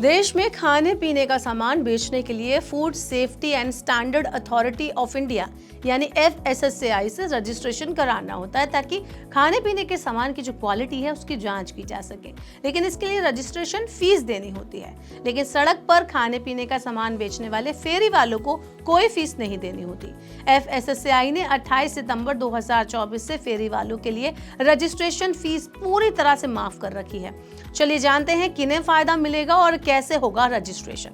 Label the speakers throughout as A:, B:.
A: देश में खाने पीने का सामान बेचने के लिए food safety and standard authority of India यानी FSSAI से रजिस्ट्रेशन कराना होता है ताकि खाने पीने के सामान की जो क्वालिटी है उसकी जांच की जा सके। लेकिन इसके लिए रजिस्ट्रेशन फीस देनी होती है। लेकिन सड़क पर खाने पीने का सामान बेचने वाले फेरी वालों को कोई फीस नहीं देनी होती। FSSAI ने 28 सितंबर 2024 से फेरी वालों के लिए रजिस्ट्रेशन फीस पूरी तरह से माफ कर रखी है। चलिए जानते हैं किन्हें फायदा मिलेगा और कैसे होगा रजिस्ट्रेशन।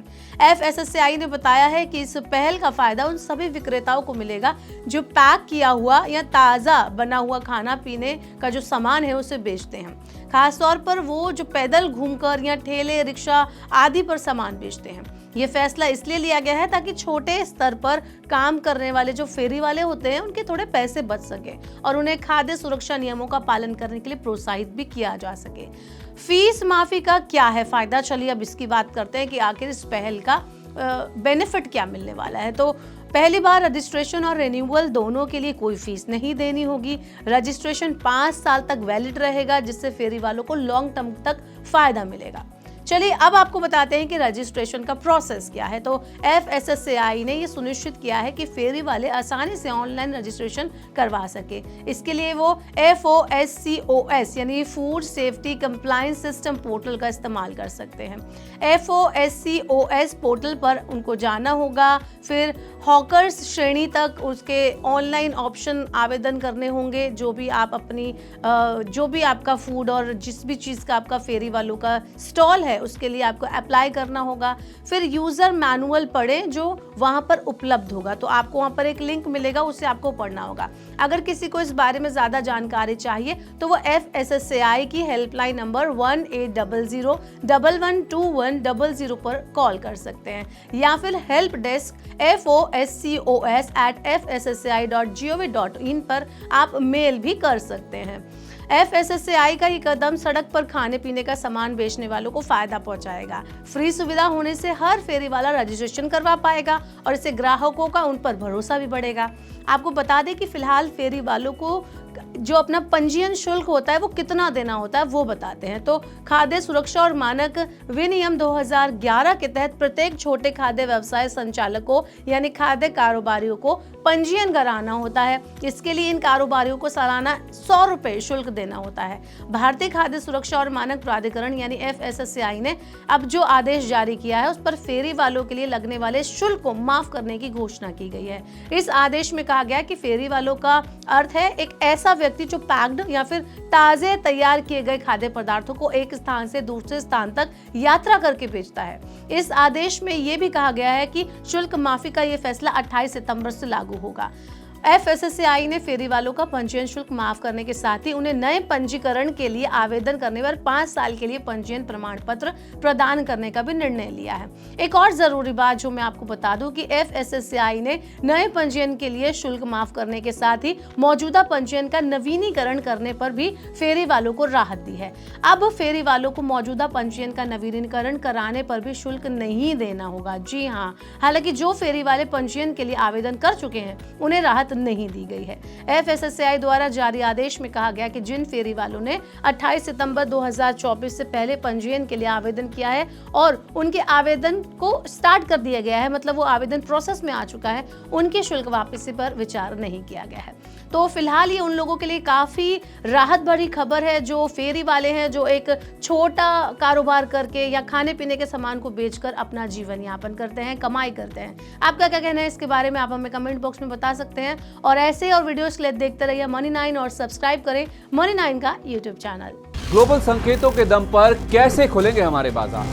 A: FSSAI ने बताया है कि इस पहल का फायदा उन सभी विक्रेताओं को मिलेगा जो पैक किया हुआ या ताज़ा बना हुआ खाना पीने का जो सामान है उसे बेचते हैं। खास तौर पर वो जो पैदल घूमकर या ठेले रिक्शा आदि पर सामान बेचते हैं। ये फैसला इसलिए लिया गया है ताकि छोटे स्तर पर काम करने वाले जो फेरी वाले होते हैं उनके थोड़े पैसे बच सके और उन्हें खाद्य सुरक्षा नियमों का पालन करने के लिए प्रोत्साहित भी किया जा सके। फीस माफी का क्या है फायदा, चलिए अब इसकी बात करते हैं कि आखिर इस पहल का बेनिफिट क्या मिलने वाला है। तो पहली बार रजिस्ट्रेशन और रिन्यूअल दोनों के लिए कोई फीस नहीं देनी होगी। रजिस्ट्रेशन 5 साल तक वैलिड रहेगा जिससे फेरी वालों को लॉन्ग टर्म तक फायदा मिलेगा। चलिए अब आपको बताते हैं कि रजिस्ट्रेशन का प्रोसेस क्या है। तो FSSAI ने ये सुनिश्चित किया है कि फेरी वाले आसानी से ऑनलाइन रजिस्ट्रेशन करवा सके। इसके लिए वो FOSCOS यानी food safety compliance system portal का इस्तेमाल कर सकते हैं। FOSCOS पोर्टल पर उनको जाना होगा, फिर हॉकर्स श्रेणी तक उसके ऑनलाइन ऑप्शन आवेदन करने होंगे। जो भी आपका फूड और जिस भी चीज़ का आपका फेरी वालों का स्टॉल है उसके लिए आपको अप्लाई करना होगा। फिर यूजर मैनुअल पढ़ें जो वहां पर उपलब्ध होगा। तो आपको वहां पर एक लिंक मिलेगा, उसे आपको पढ़ना होगा। अगर किसी को इस बारे में ज्यादा जानकारी चाहिए तो वो FSSAI की हेल्पलाइन नंबर 1800-112100 पर कॉल कर सकते हैं या फिर हेल्प डेस्क FOSCOS@fssai.gov.in पर आप मेल भी कर सकते हैं। FSSAI का ये कदम सड़क पर खाने पीने का सामान बेचने वालों को फायदा पहुंचाएगा। फ्री सुविधा होने से हर फेरी वाला रजिस्ट्रेशन करवा पाएगा और इससे ग्राहकों का उन पर भरोसा भी बढ़ेगा। आपको बता दें कि फिलहाल फेरी वालों को जो अपना पंजीयन शुल्क होता है वो कितना देना होता है वो बताते हैं। तो खाद्य सुरक्षा और मानक विनियम 2011 के तहत प्रत्येक छोटे खाद्य व्यवसाय संचालकों यानी खाद्य कारोबारियों को पंजीयन कराना होता है। इसके लिए इन कारोबारियों को सालाना 100 रुपए शुल्क देना होता है। भारतीय खाद्य सुरक्षा और मानक प्राधिकरण यानी FSSAI ने अब जो आदेश जारी किया है उस पर फेरी वालों के लिए लगने वाले शुल्क को माफ करने की घोषणा की गई है। इस आदेश में कहा गया कि फेरी वालों का अर्थ है एक ऐसा व्यक्ति जो पैक्ड या फिर ताजे तैयार किए गए खाद्य पदार्थों को एक स्थान से दूसरे स्थान तक यात्रा करके बेचता है। इस आदेश में यह भी कहा गया है कि शुल्क माफी का यह फैसला 28 सितंबर से लागू होगा। FSSAI ने फेरी वालों का पंजीयन शुल्क माफ करने के साथ ही उन्हें नए पंजीकरण के लिए आवेदन करने पर 5 साल के लिए पंजीयन प्रमाण पत्र प्रदान करने का भी निर्णय लिया है। एक और जरूरी बात जो मैं आपको बता दूं कि FSSAI ने नए पंजीयन के लिए शुल्क माफ करने के साथ ही मौजूदा पंजीयन का नवीनीकरण करने पर भी फेरी वालों को राहत दी है। अब फेरी वालों को मौजूदा पंजीयन का नवीनीकरण कराने पर भी शुल्क नहीं देना होगा। जी हाँ, हालांकि जो फेरी वाले पंजीयन के लिए आवेदन कर चुके हैं उन्हें राहत नहीं दी गई है। FSSAI द्वारा जारी आदेश में कहा गया कि जिन फेरी वालों ने 28 सितंबर 2024 से पहले पंजीयन के लिए आवेदन किया है और उनके आवेदन को स्टार्ट कर दिया गया है, मतलब वो आवेदन प्रोसेस में आ चुका है, उनके शुल्क वापसी पर विचार नहीं किया गया है। तो फिलहाल ये उन लोगों के लिए काफी राहत भरी खबर है जो फेरी वाले हैं, जो एक छोटा कारोबार करके या खाने पीने के सामान को बेचकर अपना जीवन यापन करते हैं, कमाई करते हैं। आपका क्या कहना है इसके बारे में आप हमें कमेंट बॉक्स में बता सकते हैं और ऐसे और वीडियोस के लिए देखते रहिए Money9 और सब्सक्राइब करें Money9 का YouTube चैनल।
B: ग्लोबल संकेतों के दम पर कैसे खुलेंगे हमारे बाजार,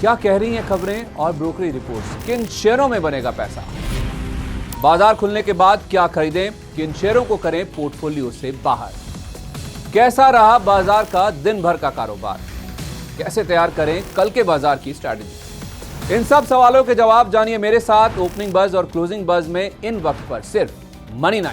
B: क्या कह रही हैं खबरें और ब्रोकरी रिपोर्ट्स, किन शेयरों में बनेगा पैसा, बाजार खुलने के बाद क्या खरीदें, किन शेयरों को करें पोर्टफोलियो से बाहर, कैसा रहा बाजार का दिन भर का कारोबार, कैसे तैयार करें कल के बाजार की स्ट्रैटेजी। इन सब सवालों के जवाब जानिए मेरे साथ ओपनिंग बज और क्लोजिंग बज में इन वक्त पर सिर्फ Money9।